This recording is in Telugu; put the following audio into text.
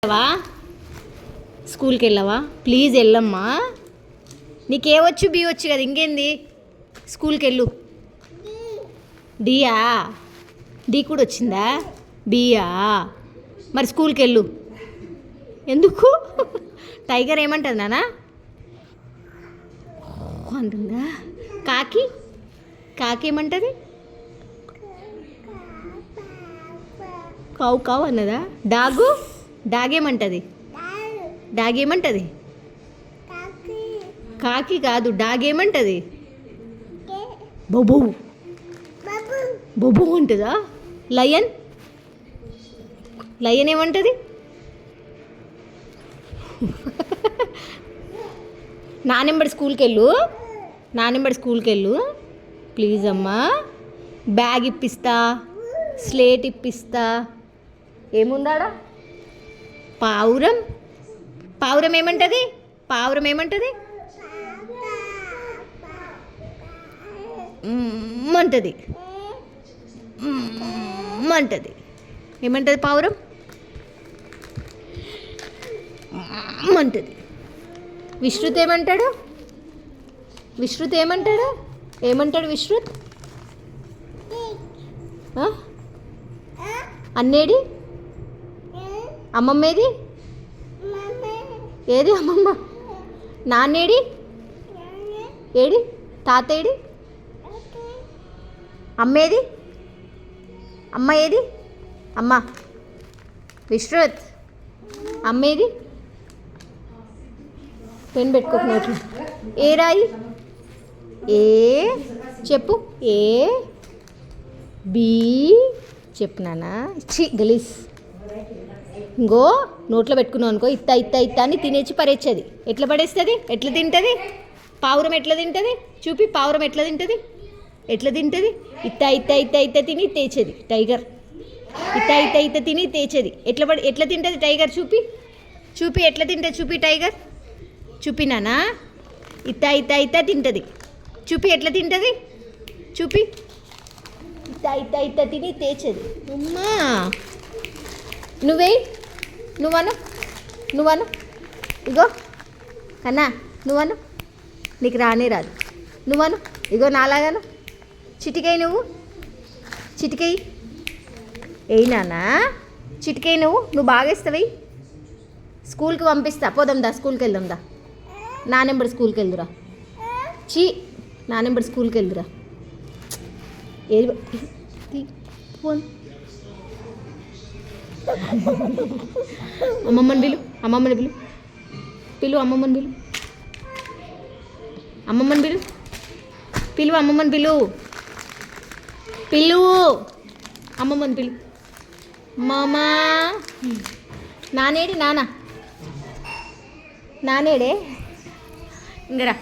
వెళ్ళవా? స్కూల్కి వెళ్ళవా? ప్లీజ్ వెళ్ళమ్మా. నీకే వచ్చు బి వచ్చు కదా, ఇంకేంది? స్కూల్కి వెళ్ళు. డియా? డి కూడా వచ్చిందా? బియా? మరి స్కూల్కి వెళ్ళు. ఎందుకు? టైగర్ ఏమంటుంది నాన్న? అంటుందా? కాకి? కాకి ఏమంటుంది? కావు కావు అన్నదా? డాగు? డాగేమంటుంది? డాగేమంటుంది? కాకి కాదు, డాగేమంటుంది? బొబు బొబు ఉంటుందా? లయన్? లయన్ ఏమంటుంది? నానెంబడి స్కూల్కి వెళ్ళు. నానెంబడి స్కూల్కి వెళ్ళు ప్లీజ్ అమ్మా. బ్యాగ్ ఇప్పిస్తా, స్లేట్ ఇప్పిస్తా. ఏముందాడా? పావురం? పావురం ఏమంటుంది? పావురం ఏమంటుంది? అంటుంది. అంటుంది. ఏమంటుంది పావురం? అంటుంది. విశ్రుత్ ఏమంటాడు? విశ్రుత్ ఏమంటాడు? ఏమంటాడు విశ్రుత్? అన్నేడి? అమ్మమ్మేది? ఏది అమ్మమ్మ? నాన్నేడి? ఏడి? తాత ఏడి? అమ్మేది? అమ్మ ఏది? అమ్మ విశ్రుత్ అమ్మేది? పెన్ పెట్టుకోక నోట్లు. ఏ రాయి? ఏ చెప్పు. ఏ బి చెప్పు నాన్న. చి గలీస్. ఇంకో నోట్లో పెట్టుకున్నావు అనుకో, ఇత్త ఇత్త ఇత్త అని తినేసి పరేచ్చేది. ఎట్లా పడేస్తుంది? ఎట్లా తింటుంది? పావురం ఎట్లా తింటుంది? చూపి. పావురం ఎట్లా తింటుంది? ఎట్లా తింటుంది? ఇత్త ఇత్త ఇత్త ఇత్త తిని తేచేది టైగర్. ఇత్త ఇత్త ఇత్త తిని తేచేది. ఎట్లా తింటుంది టైగర్? చూపి. చూపి ఎట్లా తింటుంది? చూపి టైగర్. చూపి నానా. ఇత్త ఇత్త ఇత్త తింటుంది. చూపి ఎట్లా తింటుంది? చూపి. ఇత్త ఇత్త ఇత్త తిని తేచేది. అమ్మా నువ్వే. నువ్వను. నువ్వను. ఇగో కన్నా నువ్వను. నీకు రానే రాదు. నువ్వను. ఇగో నాలాగాను. చిటికై నువ్వు. చిటికై ఏయి నానా. చిటికై నువ్వు బాగా ఇస్తావై. స్కూల్కి పంపిస్తా. పోదాందా స్కూల్కి వెళ్దాందా. నానెంబడి స్కూల్కి వెళ్దురా. నానెంబడి స్కూల్కి వెళ్దురా. ఏది ఫోన్? అమ్మమ్మని పిలు. అమ్మమ్మని పిలు. అమ్మమ్మని పిలు. అమ్మమ్మని పిలు. అమ్మమ్మని పిలు. అమ్మమ్మని పిలు. మామా. నానేడి? నానేడే? ఇందరా